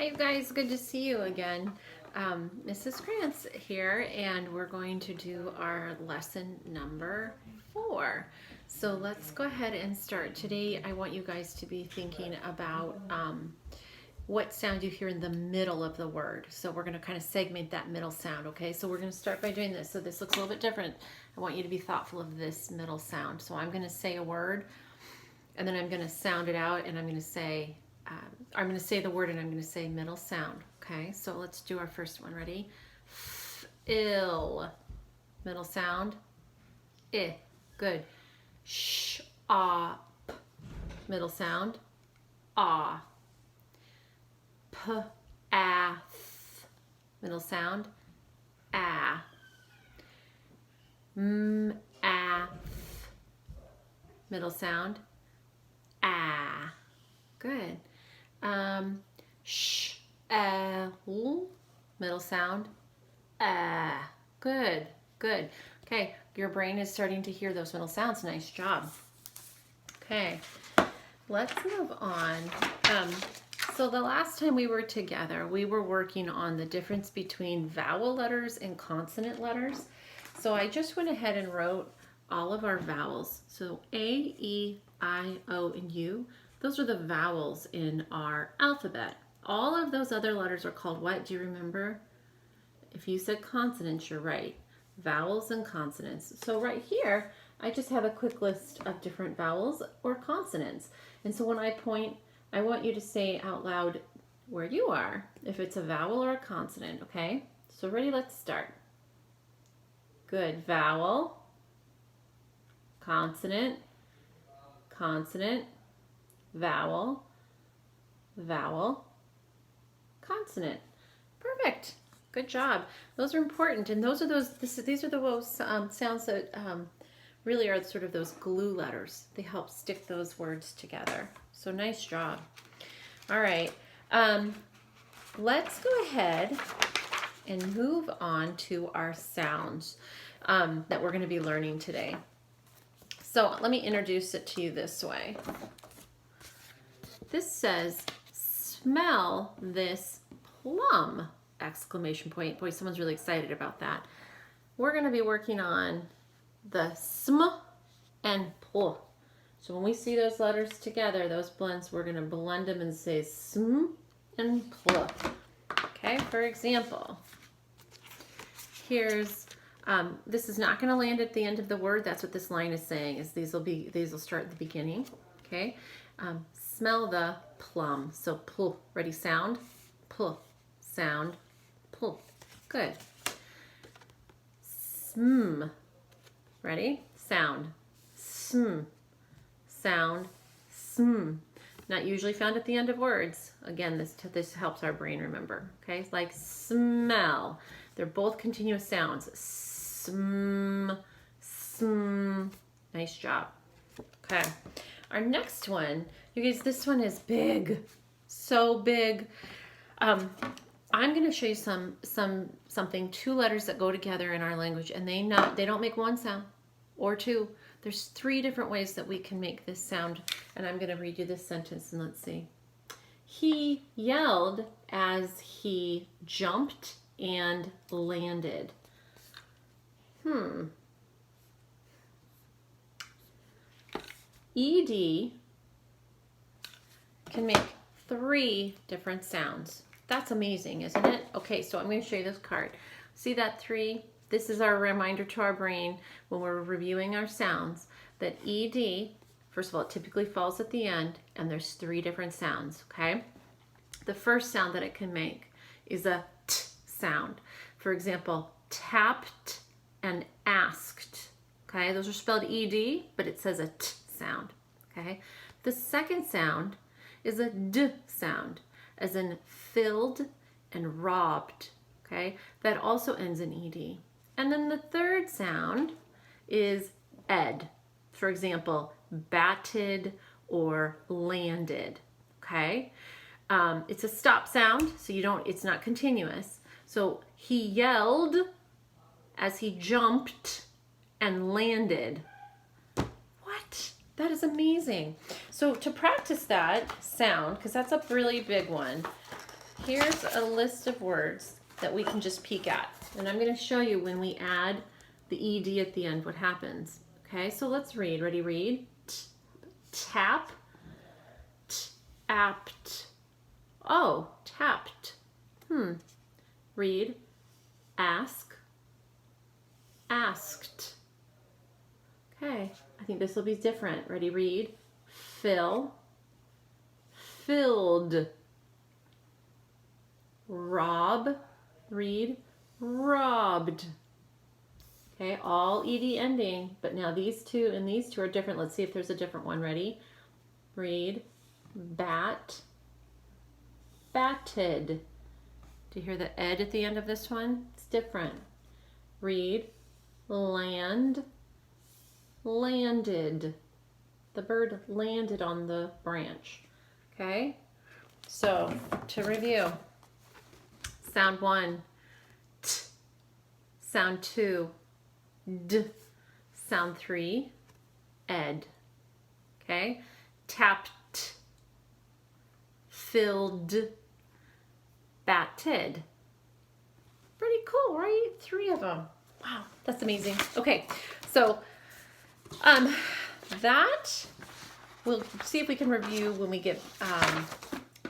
Hi you guys, good to see you again. Mrs. Grant's here and we're going to do our lesson number 4. So let's go ahead and start. Today I want you guys to be thinking about what sound you hear in the middle of the word. So we're going to kind of segment that middle sound, okay? So we're going to start by doing this. So this looks a little bit different. I want you to be thoughtful of this middle sound. So I'm going to say a word and then I'm going to sound it out and I'm going to say the word and I'm going to say middle sound. Okay, so let's do our first one. Ready? Ill. Middle sound. I. Good. Sh. Ah. Middle sound. Ah. P. Ath. Middle sound. Ah. M. Ath. Middle sound. Ah. Good. Sh, l, middle sound. Good, good. Okay, your brain is starting to hear those middle sounds. Nice job. Okay, let's move on. So the last time we were together, we were working on the difference between vowel letters and consonant letters. So I just went ahead and wrote all of our vowels. So A, E, I, O, and U. Those are the vowels in our alphabet. All of those other letters are called what? Do you remember? If you said consonants, you're right. Vowels and consonants. So right here, I just have a quick list of different vowels or consonants. And so when I point, I want you to say out loud where you are, if it's a vowel or a consonant, okay? So ready, let's start. Good. Vowel, consonant, consonant, vowel, vowel, consonant. Perfect. Good job. Those are important, and those are these are the sounds that really are sort of those glue letters. They help stick those words together. So nice job. All right. Let's go ahead and move on to our sounds that we're going to be learning today. So let me introduce it to you this way. This says, smell this plum, exclamation point. Boy, someone's really excited about that. We're going to be working on the sm and pl. So when we see those letters together, those blends, we're going to blend them and say sm and pl. Okay, for example, here's, this is not going to land at the end of the word. That's what this line is saying, is these will start at the beginning. Okay. Smell the plum. So pl, ready, sound, pl, sound, pl. Good. Sm, ready, sound, sm, sound, sm. Not usually found at the end of words. Again, this helps our brain remember. Okay, it's like smell. They're both continuous sounds. Sm, sm. Nice job. Okay. Our next one, you guys, this one is big, so big. I'm going to show you something, 2 letters that go together in our language, and they don't make one sound or 2. There's 3 different ways that we can make this sound, and I'm going to read you this sentence, and let's see. He yelled as he jumped and landed. Edie can make 3 different sounds. That's amazing, isn't it? Okay, so I'm going to show you this card. See that 3? This is our reminder to our brain when we're reviewing our sounds that ED, first of all, it typically falls at the end, and there's 3 different sounds, okay? The first sound that it can make is a T sound. For example, tapped and asked, okay? Those are spelled ED, but it says a T sound, okay? The second sound is a D sound, as in filled and robbed, okay? That also ends in ED. And then the third sound is ed. For example, batted or landed, okay? It's a stop sound, so it's not continuous. So he yelled as he jumped and landed. What? That is amazing. So to practice that sound, because that's a really big one, here's a list of words that we can just peek at. And I'm going to show you when we add the ed at the end what happens. Okay, so let's read. Ready, read. Tap, tapped. Oh, tapped. Read. Ask, asked. Okay, I think this will be different. Ready, read. Fill, filled. Rob, read. Robbed. Okay, all ed ending, but now these two and these two are different. Let's see if there's a different one. Ready? Read. Bat, batted. Do you hear the ed at the end of this one? It's different. Read. Land, landed. The bird landed on the branch. Okay, so to review, sound 1, t. Sound 2, d. Sound 3, ed. Okay, tapped, filled, batted. Pretty cool, right? 3 of them. Wow, that's amazing. Okay, so that we'll see if we can review when we get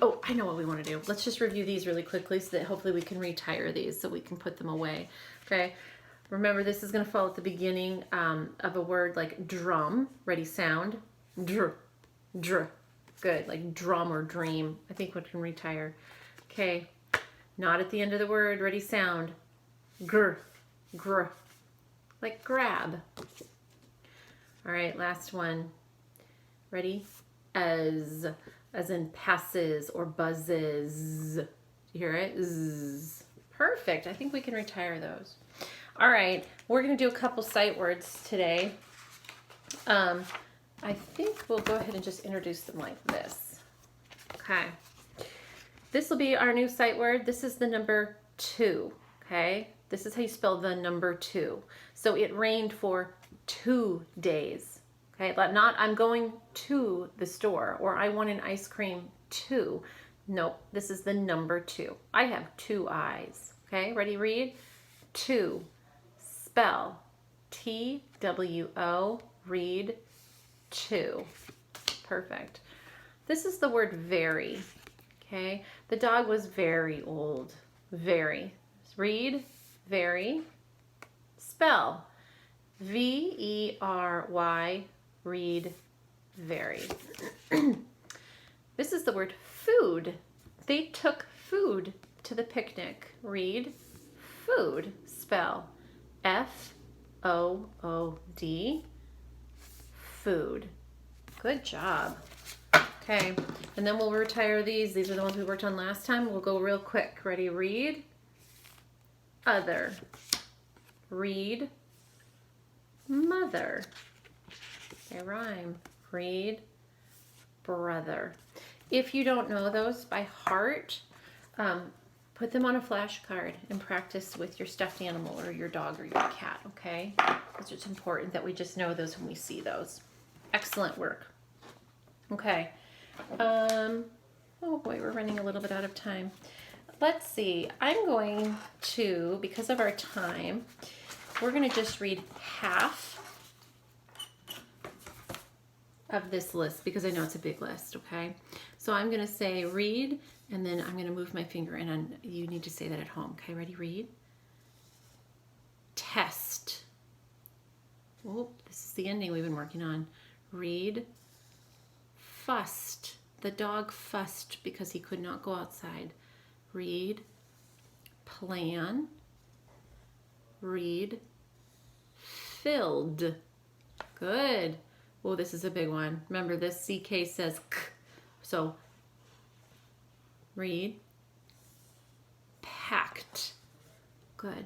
oh, I know what we want to do. Let's just review these really quickly so that hopefully we can retire these so we can put them away. Okay, remember this is going to fall at the beginning of a word like drum. Ready, sound. Dr, dr. Good, like drum or dream. I think we can retire. Okay, not at the end of the word. Ready, sound. Gr, gr. Like grab. All right, last one. Ready? As in passes or buzzes. Do you hear it? Zzz. Perfect. I think we can retire those. All right, we're going to do a couple sight words today. I think we'll go ahead and just introduce them like this. Okay. This will be our new sight word. This is the number 2. Okay. This is how you spell the number 2. So it rained for 2 days. Okay, but not I'm going to the store or I want an ice cream too. Nope, this is the number 2. I have 2 eyes. Okay, ready, read. 2. Spell. T-W-O. Read. 2. Perfect. This is the word very. Okay, the dog was very old. Very. Read. Very. Spell. V-E-R-Y. Read. Very. This is the word food. They took food to the picnic. Read. Food. Spell. F-O-O-D. Food. Good job. Okay, and then we'll retire these. These are the ones we worked on last time. We'll go real quick. Ready? Read. Other. Read. Mother. They rhyme. Read. Brother. If you don't know those by heart, put them on a flashcard and practice with your stuffed animal or your dog or your cat, okay? Because it's important that we just know those when we see those. Excellent work. Okay. Oh boy, we're running a little bit out of time. Let's see. I'm going to, because of our time, we're going to just read half of this list because I know it's a big list, okay? So I'm going to say read, and then I'm going to move my finger in, and you need to say that at home, okay? Ready? Read. Test. Oh, this is the ending we've been working on. Read. Fussed. The dog fussed because he could not go outside. Read. Plan. Read. Filled. Good. Oh, this is a big one. Remember, this CK says k. So, read. Packed. Good.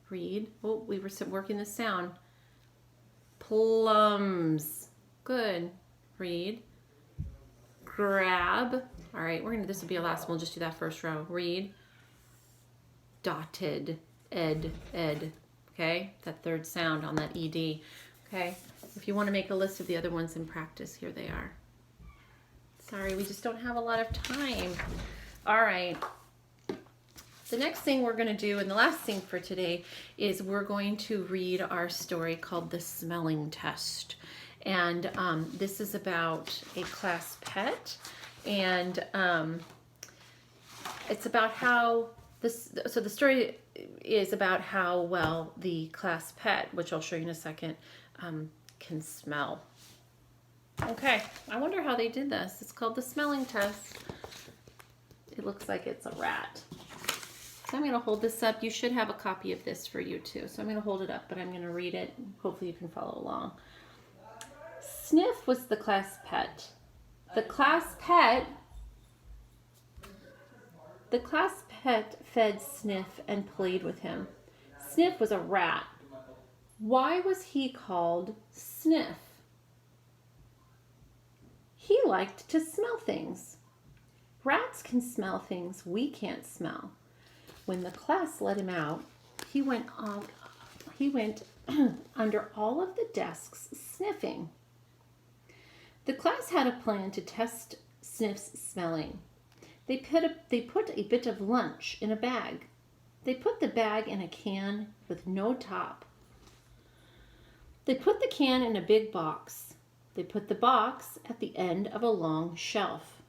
Read. Oh, we were working the sound. Plums. Good. Read. Grab. All right, this will be our last one. We'll just do that first row. Read. Dotted. Ed. Okay, that third sound on that ED. Okay, if you want to make a list of the other ones in practice, here they are. Sorry, we just don't have a lot of time. All right. The next thing we're going to do, and the last thing for today, is we're going to read our story called The Smelling Test. And this is about a class pet. And it's about how so the story is about how well the class pet, which I'll show you in a second, can smell. Okay, I wonder how they did this. It's called The Smelling Test. It looks like it's a rat. So I'm going to hold this up. You should have a copy of this for you too. So I'm going to hold it up, but I'm going to read it. Hopefully you can follow along. Sniff was the class pet. The class pet fed Sniff and played with him. Sniff was a rat. Why was he called Sniff? He liked to smell things. Rats can smell things we can't smell. When the class let him out, he went under all of the desks sniffing. The class had a plan to test Sniff's smelling. They put a bit of lunch in a bag. They put the bag in a can with no top. They put the can in a big box. They put the box at the end of a long shelf.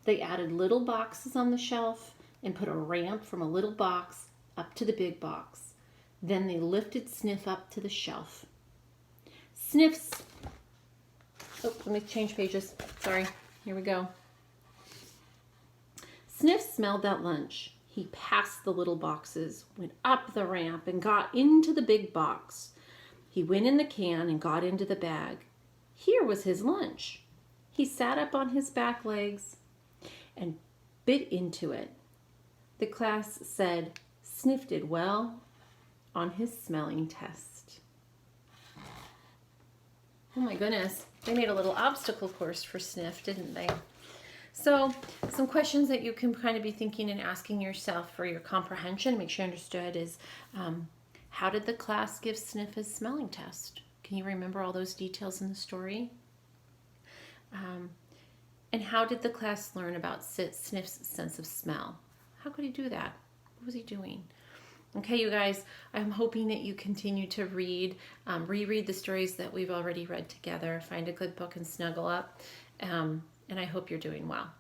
They added little boxes on the shelf and put a ramp from a little box up to the big box. Then they lifted Sniff up to the shelf. Let me change pages. Sorry. Here we go. Sniff smelled that lunch. He passed the little boxes, went up the ramp, and got into the big box. He went in the can and got into the bag. Here was his lunch. He sat up on his back legs and bit into it. The class said Sniff did well on his smelling test. Oh my goodness, they made a little obstacle course for Sniff, didn't they? So some questions that you can kind of be thinking and asking yourself for your comprehension, make sure you understood, is how did the class give Sniff his smelling test? Can you remember all those details in the story? And how did the class learn about Sniff's sense of smell? How could he do that? What was he doing? Okay, you guys, I'm hoping that you continue to read, reread the stories that we've already read together, find a good book and snuggle up, and I hope you're doing well.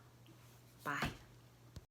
Bye.